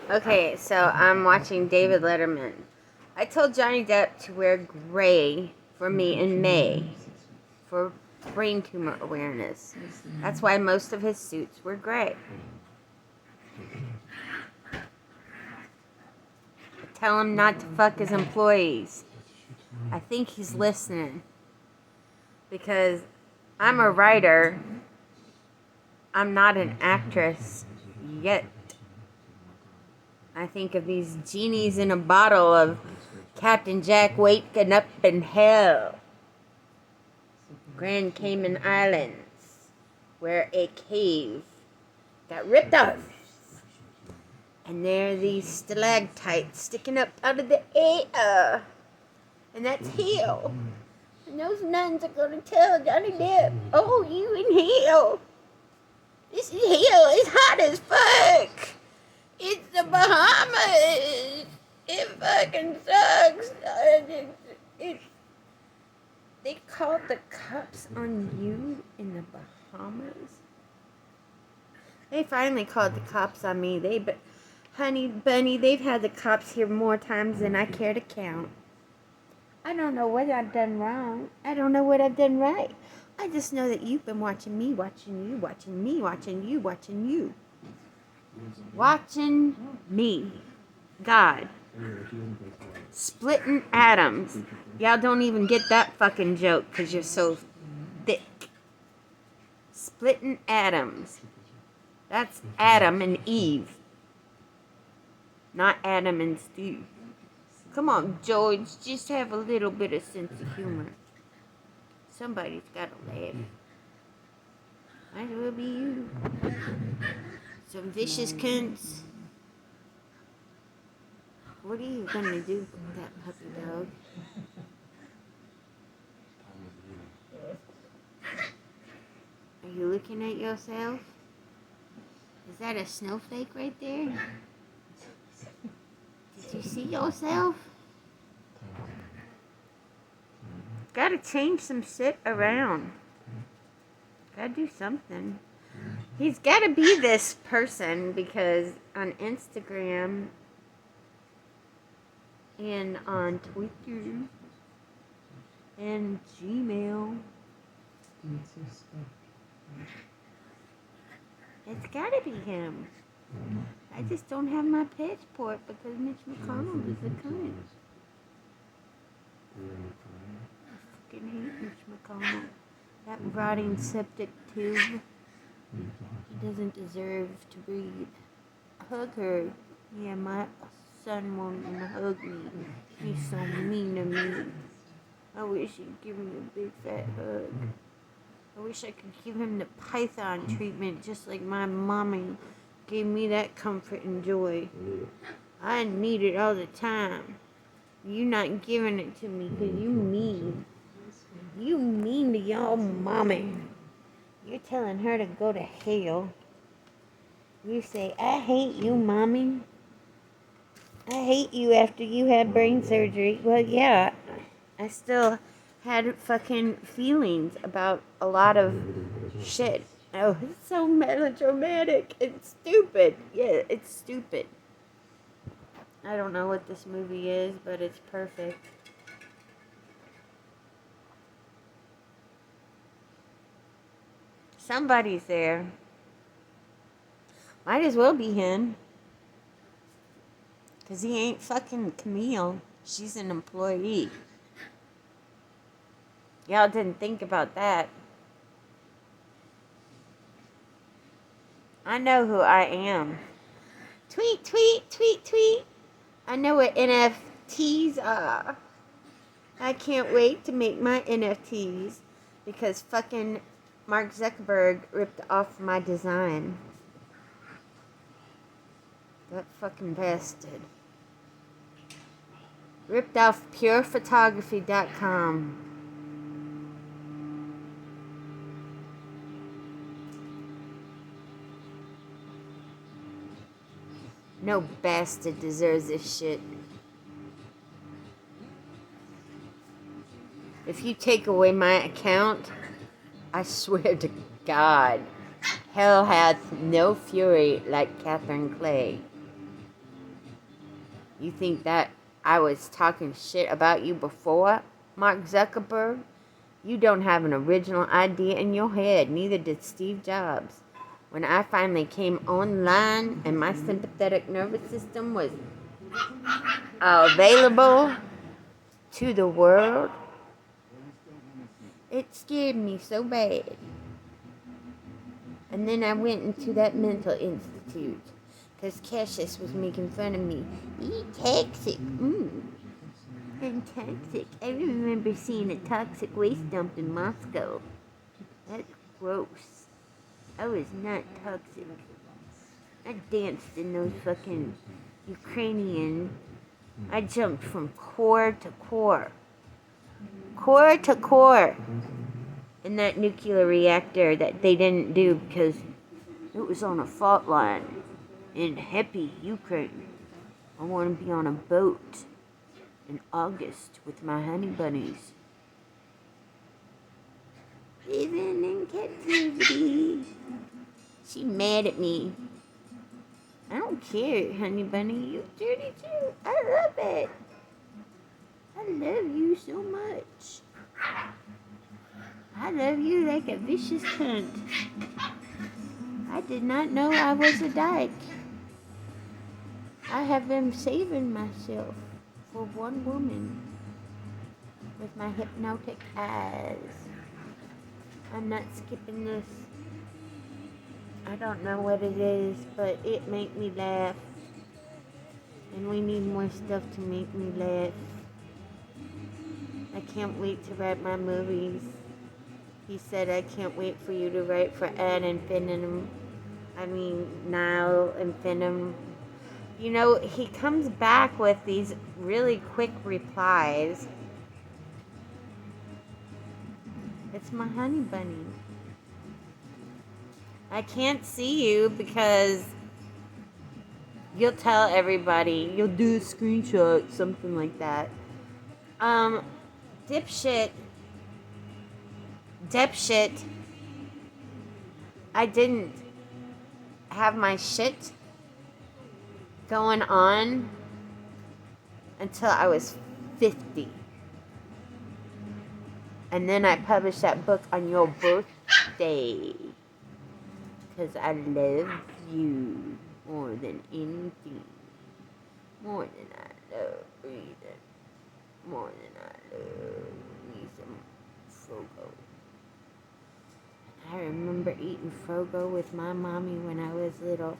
Okay, so I'm watching David Letterman. I told Johnny Depp to wear gray for me in May for brain tumor awareness. That's why most of his suits were gray. Tell him not to fuck his employees. I think he's listening. Because I'm a writer. I'm not an actress yet. I think of these genies in a bottle of Captain Jack waking up in hell. Grand Cayman Islands, where a cave got ripped off. And there are these stalactites sticking up out of the air. And that's hell. And those nuns are going to tell Johnny Depp, oh, you in hell. This is hell. It's hot as fuck. It's the Bahamas. It fucking sucks. They called the cops on you in the Bahamas? They finally called the cops on me. Honey bunny, they've had the cops here more times than I care to count. I don't know what I've done wrong. I don't know what I've done right. I just know that you've been watching me, watching you, watching me, watching you, watching you. Watching me. God. Splitting atoms. Y'all don't even get that fucking joke because you're so thick. Splitting atoms. That's Adam and Eve. Not Adam and Steve. Come on, George. Just have a little bit of sense of humor. Somebody's got to laugh. Might as well be you. Some vicious cunts. What are you gonna do with that puppy dog? Are you looking at yourself? Is that a snowflake right there? Did you see yourself? Gotta change some shit around. Gotta do something. He's gotta be this person because on Instagram and on Twitter and Gmail, it's gotta be him. I just don't have my passport because Mitch McConnell is a cunt. I fucking hate Mitch McConnell. That rotting septic tube. He doesn't deserve to breathe. Hug her. Yeah, my son won't even hug me. He's so mean to me. I wish he'd give me a big fat hug. I wish I could give him the Python treatment just like my mommy gave me that comfort and joy. I need it all the time. You not giving it to me because you mean. You mean to your mommy. You're telling her to go to hell. You say, I hate you, mommy. I hate you after you had brain surgery. Well, yeah, I still had fucking feelings about a lot of shit. Oh, it's so melodramatic. It's stupid. Yeah, it's stupid. I don't know what this movie is, but it's perfect. Somebody's there. Might as well be him. Because he ain't fucking Camille. She's an employee. Y'all didn't think about that. I know who I am. Tweet, tweet, tweet, tweet. I know what NFTs are. I can't wait to make my NFTs because fucking Mark Zuckerberg ripped off my design. That fucking bastard. Ripped off purephotography.com. No bastard deserves this shit. If you take away my account, I swear to God, hell hath no fury like Catherine Clay. You think that I was talking shit about you before, Mark Zuckerberg? You don't have an original idea in your head, neither did Steve Jobs. When I finally came online and my sympathetic nervous system was available to the world, it scared me so bad. And then I went into that mental institute because Cassius was making fun of me. Eat toxic. And toxic. I remember seeing a toxic waste dump in Moscow. That's gross. I was not toxic. I danced in those fucking Ukrainian. I jumped from core to core. Core to core. In that nuclear reactor that they didn't do because it was on a fault line in Happy, Ukraine. I want to be on a boat in August with my honey bunnies. Living in captivity. She mad at me. I don't care, honey bunny. You dirty too. I love it. I love you so much. I love you like a vicious cunt. I did not know I was a dyke. I have been saving myself for one woman with my hypnotic eyes. I'm not skipping this. I don't know what it is, but it made me laugh. And we need more stuff to make me laugh. I can't wait to write my movies. He said, I can't wait for you to write for Ad Infinitum. Now Infinitum. You know, he comes back with these really quick replies. It's my honey bunny. I can't see you because you'll tell everybody. You'll do a screenshot, something like that. Dipshit. I didn't have my shit going on until I was 50. And then I published that book on your birthday. Because I love you more than anything. More than I love breathing. More than I love me some Frogo. I remember eating Frogo with my mommy when I was little.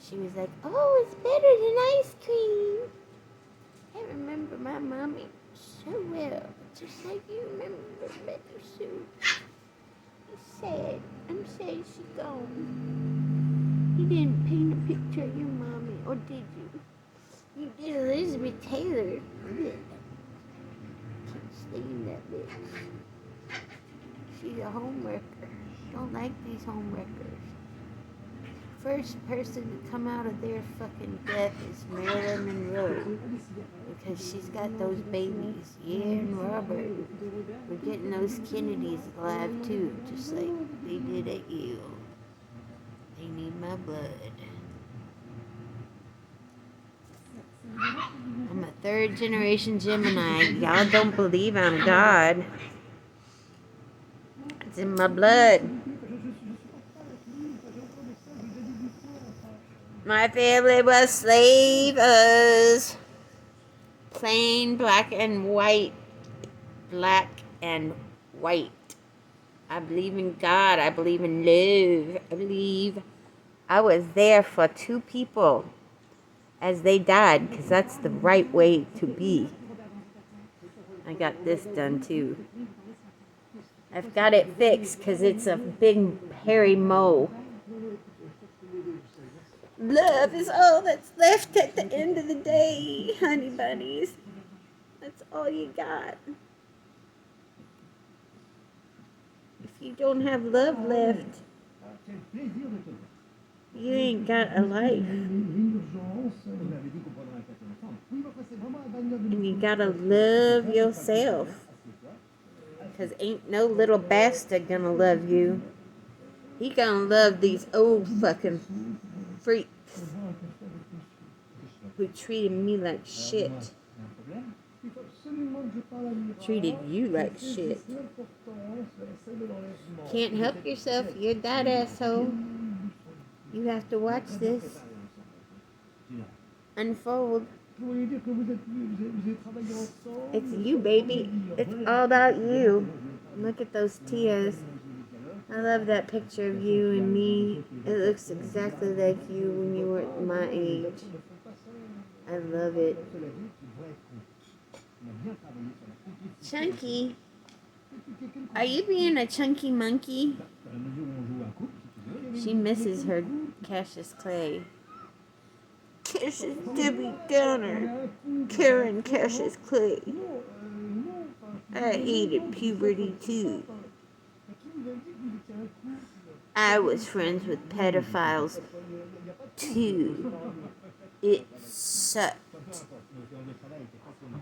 She was like, oh, it's better than ice cream. I remember my mommy so well. Just like you remember Betty Sue. I'm sad she's gone. You didn't paint a picture of your mommy, or did you? You did Elizabeth Taylor. Can't stand that bitch. She's a homewrecker. Don't like these homewreckers. First person to come out of their fucking death is Marilyn Monroe. Because she's got those babies. Yeah, and Robert. We're getting those Kennedys alive too, just like they did at you. They need my blood. I'm a third generation Gemini. Y'all don't believe I'm God. It's in my blood. My family was slavers. Plain black and white. Black and white. I believe in God. I believe in love. I believe I was there for two people as they died, because that's the right way to be. I got this done too. I've got it fixed because it's a big hairy mole. Love is all that's left at the end of the day, honey bunnies. That's all you got. If you don't have love left, you ain't got a life. And you gotta love yourself. Because ain't no little bastard gonna love you. He gonna love these old fucking freaks. who treated me like shit. Treated you like shit. Can't help yourself, you're that asshole. You have to watch this unfold. It's you, baby. It's all about you. Look at those tears. I love that picture of you and me. It looks exactly like you when you were my age. I love it. Chunky, are you being a chunky monkey? She misses her Cassius Clay. Cassius Debbie Downer. Karen Cassius Clay. I hated puberty too. I was friends with pedophiles too. It sucked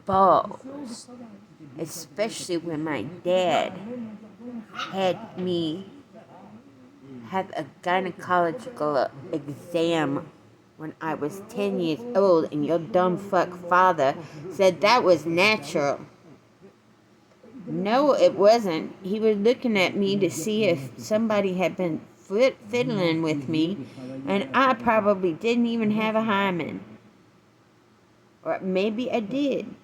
balls. Especially when my dad had me have a gynecological exam when I was 10 years old, and your dumb fuck father said that was natural. No, it wasn't. He was looking at me to see if somebody had been fiddling with me, and I probably didn't even have a hymen. Or maybe I did.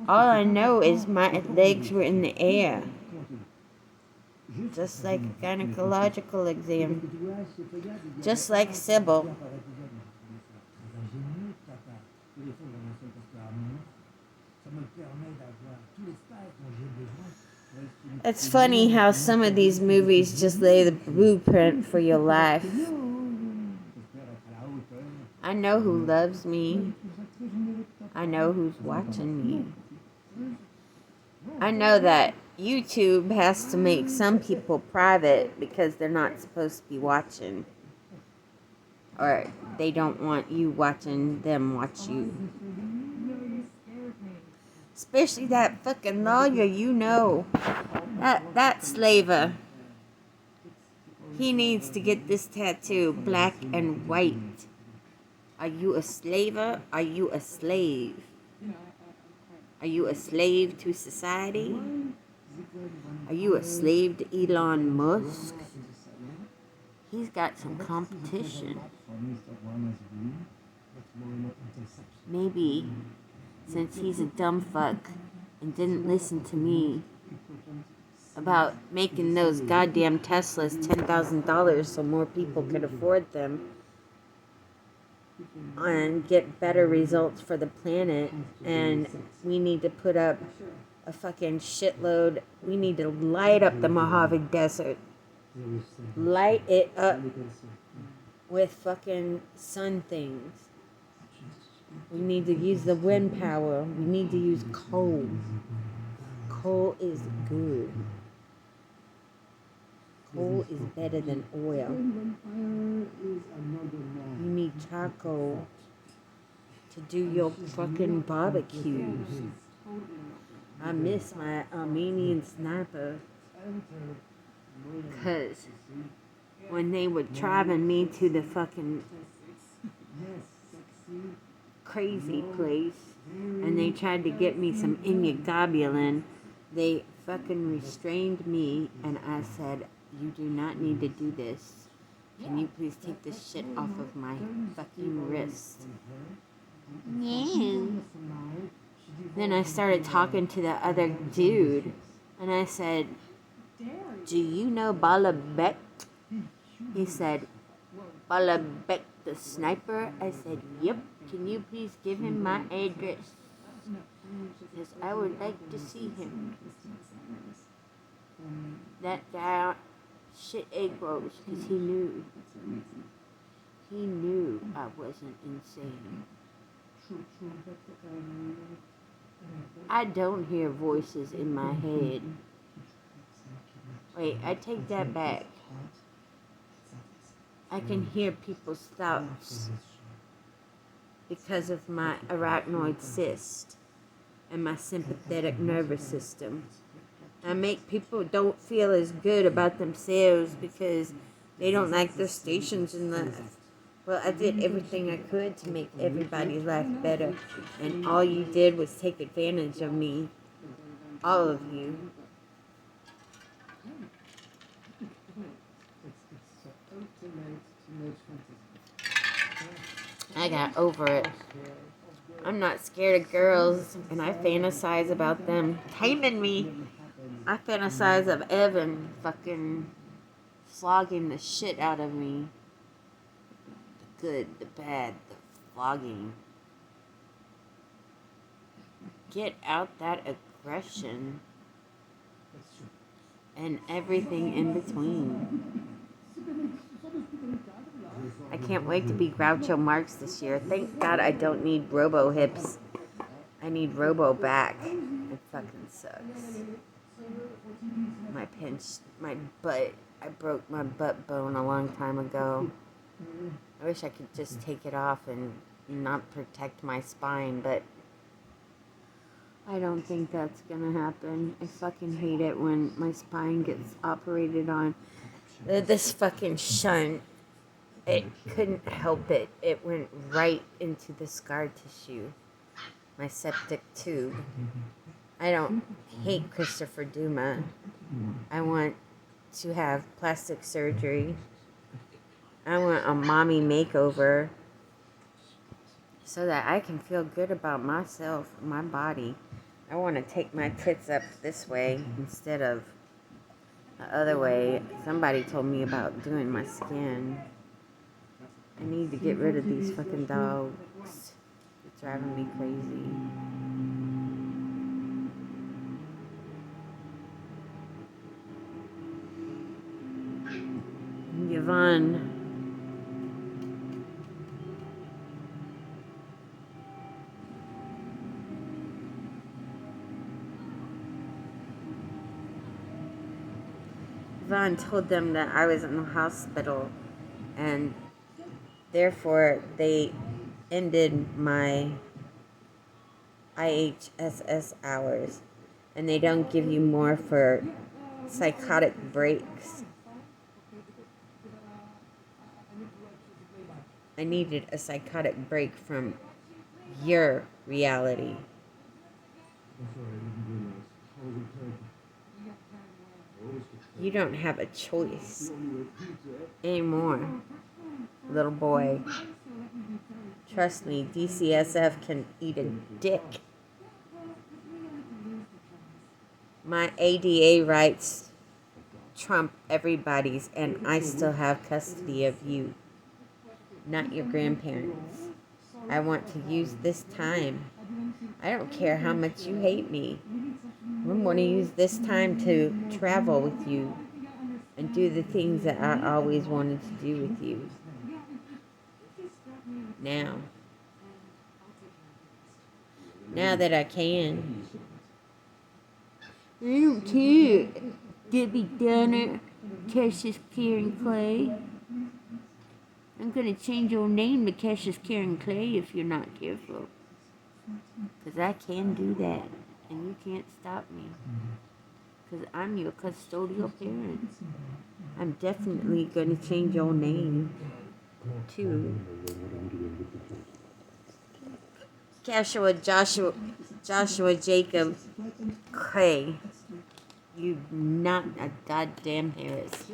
All I know is my legs were in the air. Just like a gynecological exam. Just like Sybil. It's funny how some of these movies just lay the blueprint for your life. I know who loves me. I know who's watching me. I know that YouTube has to make some people private because they're not supposed to be watching. Or they don't want you watching them watch you. Especially that fucking lawyer, you know. That slaver. He needs to get this tattoo, black and white. Are you a slaver? Are you a slave? Are you a slave to society? Are you a slave to Elon Musk? He's got some competition. Maybe, since he's a dumb fuck and didn't listen to me about making those goddamn Teslas $10,000 so more people could afford them and get better results for the planet, and we need to put up a fucking shitload. We need to light up the Mojave Desert. Light it up with fucking sun things. We need to use the wind power. We need to use coal. Coal is good. Coal is better than oil. You need charcoal to do your fucking barbecues. I miss my Armenian sniper. Because when they were driving me to the fucking crazy place and they tried to get me some immunoglobulin, they fucking restrained me, and I said, you do not need to do this. Can you please take this shit off of my fucking wrist? No. Then I started talking to the other dude, and I said, do you know Balabek? He said, Balabek the sniper? I said, yep. Can you please give him my address? Because I would like to see him. That guy shit egg rolls because he knew. He knew I wasn't insane. I don't hear voices in my head. Wait, I take that back. I can hear people's thoughts because of my arachnoid cyst and my sympathetic nervous system. I make people don't feel as good about themselves because they don't like their stations in life. Well, I did everything I could to make everybody's life better, and all you did was take advantage of me. All of you. I got over it. I'm not scared of girls, and I fantasize about them taming me. I fantasize of Evan fucking flogging the shit out of me. The good, the bad, the flogging. Get out that aggression. And everything in between. I can't wait to be Groucho Marx this year. Thank God I don't need Robo Hips. I need Robo back. It fucking sucks. My butt. I broke my butt bone a long time ago. I wish I could just take it off and not protect my spine, but I don't think that's gonna happen. I fucking hate it when my spine gets operated on. This fucking shunt, it couldn't help it. It went right into the scar tissue. My septic tube. I don't hate Christopher Duma. I want to have plastic surgery. I want a mommy makeover so that I can feel good about myself, my body. I want to take my tits up this way instead of the other way. Somebody told me about doing my skin. I need to get rid of these fucking dogs. It's driving me crazy. Yvonne. Yvonne told them that I was in the hospital and therefore they ended my IHSS hours and they don't give you more for psychotic breaks. I needed a psychotic break from your reality. You don't have a choice anymore, little boy. Trust me, DCSF can eat a dick. My ADA rights trump everybody's, and I still have custody of you, not your grandparents. I want to use this time. I don't care how much you hate me. I'm going to use this time to travel with you and do the things that I always wanted to do with you. Now that I can. I don't care, Debbie Downer, Cassius Karen Clay. I'm gonna change your name to Cassius Karen Clay if you're not careful. Because I can do that, and you can't stop me. Because I'm your custodial parent. I'm definitely gonna change your name to Joshua Jacob Clay. You not a goddamn Harris.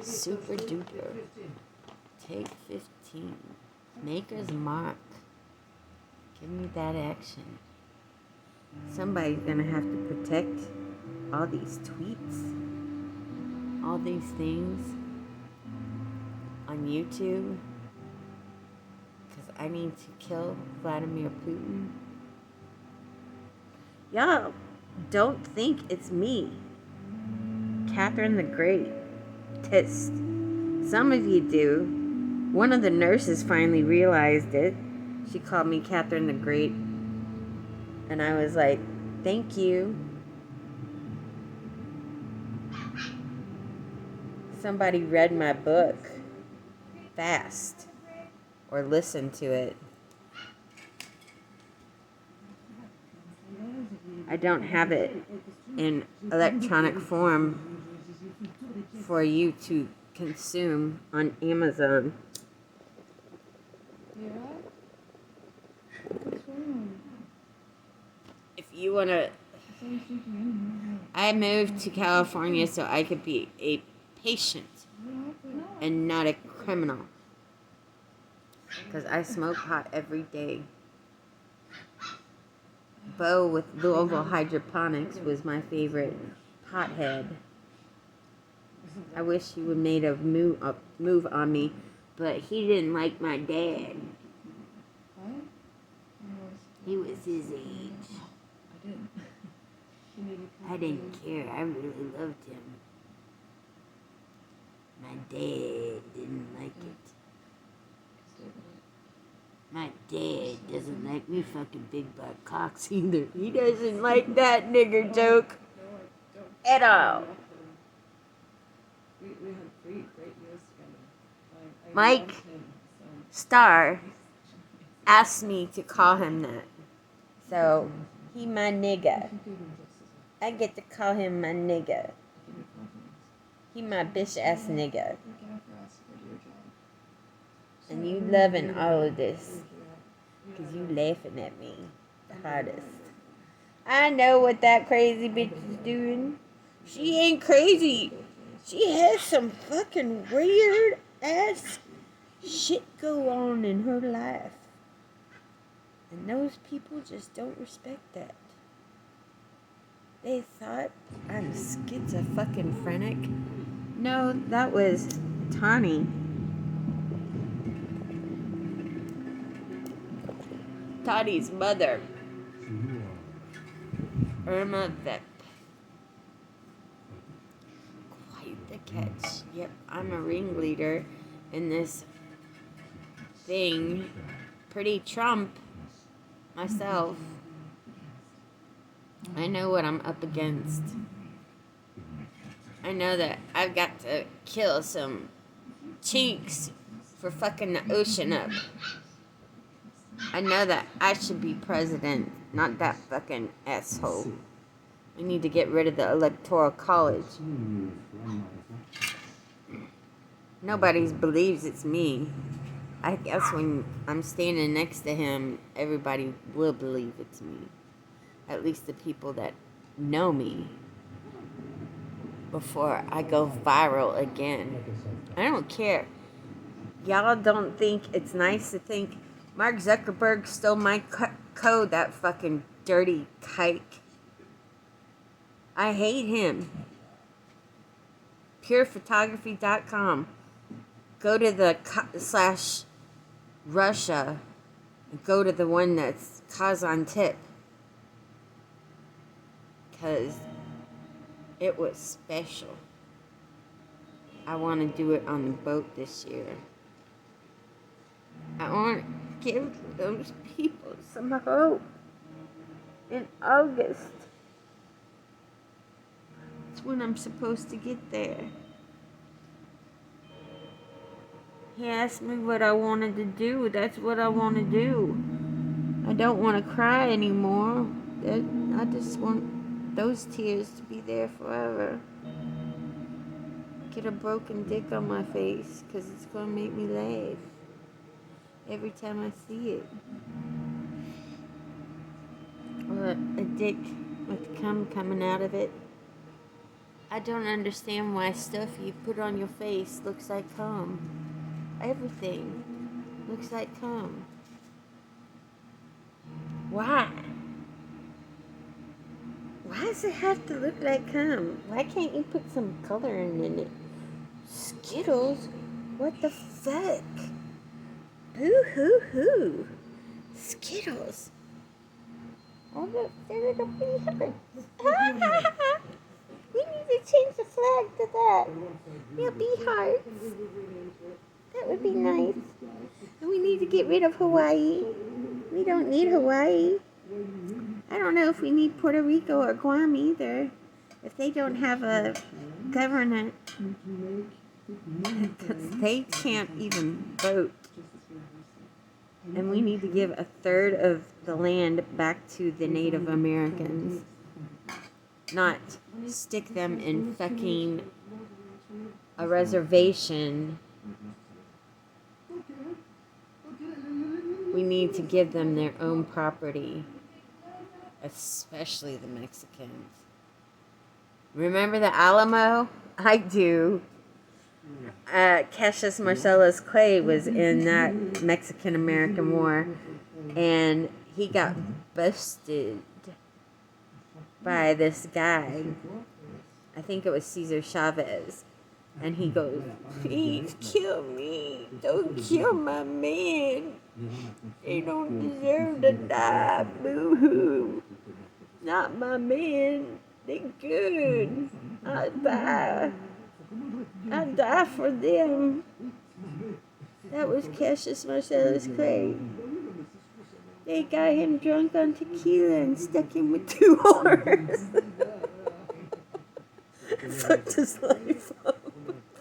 Super duper. Take 15. Maker's Mark. Give me that action. Somebody's gonna have to protect all these tweets, all these things on YouTube. Because I need to kill Vladimir Putin. Y'all don't think it's me, Catherine the Great. Some of you do. One of the nurses finally realized it. She called me Catherine the Great. And I was like, thank you. Somebody read my book fast or listened to it. I don't have it in electronic form for you to consume on Amazon. you want to... I moved to California so I could be a patient and not a criminal. Because I smoke pot every day. Bo with Louisville Hydroponics was my favorite pothead. I wish he would made a move on me, but he didn't like my dad. He was his age. I didn't care. I really loved him. My dad didn't like it. My dad doesn't like me fucking big black cocks either. He doesn't like that nigger joke at all. Mike Starr asked me to call him that. So, he my nigga. I get to call him my nigga. He my bitch ass nigga. And you loving all of this. Because you laughing at me the hardest. I know what that crazy bitch is doing. She ain't crazy. She has some fucking weird ass shit go on in her life. And those people just don't respect that. They thought I'm schizophrenic. No, that was Tawny. Tawny's mother. Irma Vep. Quite the catch. Yep, I'm a ringleader in this thing. Pretty Trump myself. I know what I'm up against. I know that I've got to kill some cheeks for fucking the ocean up. I know that I should be president, not that fucking asshole. We need to get rid of the Electoral College. Nobody believes it's me. I guess when I'm standing next to him, everybody will believe it's me. At least the people that know me. Before I go viral again. I don't care. Y'all don't think it's nice to think Mark Zuckerberg stole my code, that fucking dirty kike. I hate him. Purephotography.com. Go to the /Russia. Go to the one that's Kazan tip. Because it was special. I want to do it on the boat this year. I want to give those people some hope in August. It's when I'm supposed to get there. He asked me what I wanted to do. That's what I want to do. I don't want to cry anymore. I just want those tears to be there forever. Get a broken dick on my face because it's going to make me laugh every time I see it. Or a dick with cum coming out of it. I don't understand why stuff you put on your face looks like cum. Everything looks like cum. Why? Why does it have to look like cum? Why can't you put some coloring in it? Skittles? What the fuck? Boo-hoo-hoo. Skittles. Oh, look, they're little beehives. We need to change the flag to that. Yeah, beehives. That would be nice. And we need to get rid of Hawaii. We don't need Hawaii. I don't know if we need Puerto Rico or Guam either. If they don't have a government. Because they can't even vote. And we need to give a third of the land back to the Native Americans. Not stick them in fucking a reservation. We need to give them their own property. especially the Mexicans. Remember the Alamo? I do. Cassius Marcellus Clay was in that Mexican-American War, and he got busted by this guy. I think it was Cesar Chavez. And he goes, please kill me. Don't kill my men. They don't deserve to die. Boo-hoo. Not my men. They good. I die. I die for them. That was Cassius Marcellus Clay. They got him drunk on tequila and stuck him with 2 whores. Fucked his life up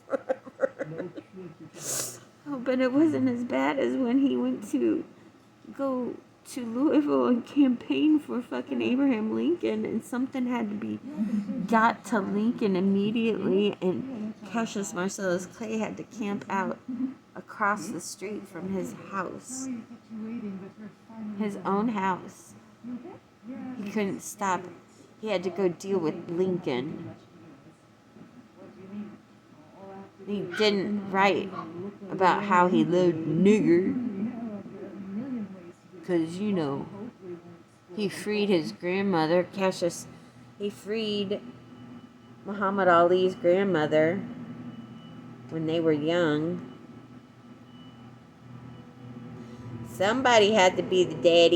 forever. Oh, but it wasn't as bad as when he went to go to Louisville and campaign for fucking Abraham Lincoln, and something had to be got to Lincoln immediately, and Cassius Marcellus Clay had to camp out across the street from his house. His own house. He couldn't stop. He had to go deal with Lincoln. He didn't write about how he loved nigger. Because, you know, he freed his grandmother. Cassius, he freed Muhammad Ali's grandmother when they were young. Somebody had to be the daddy.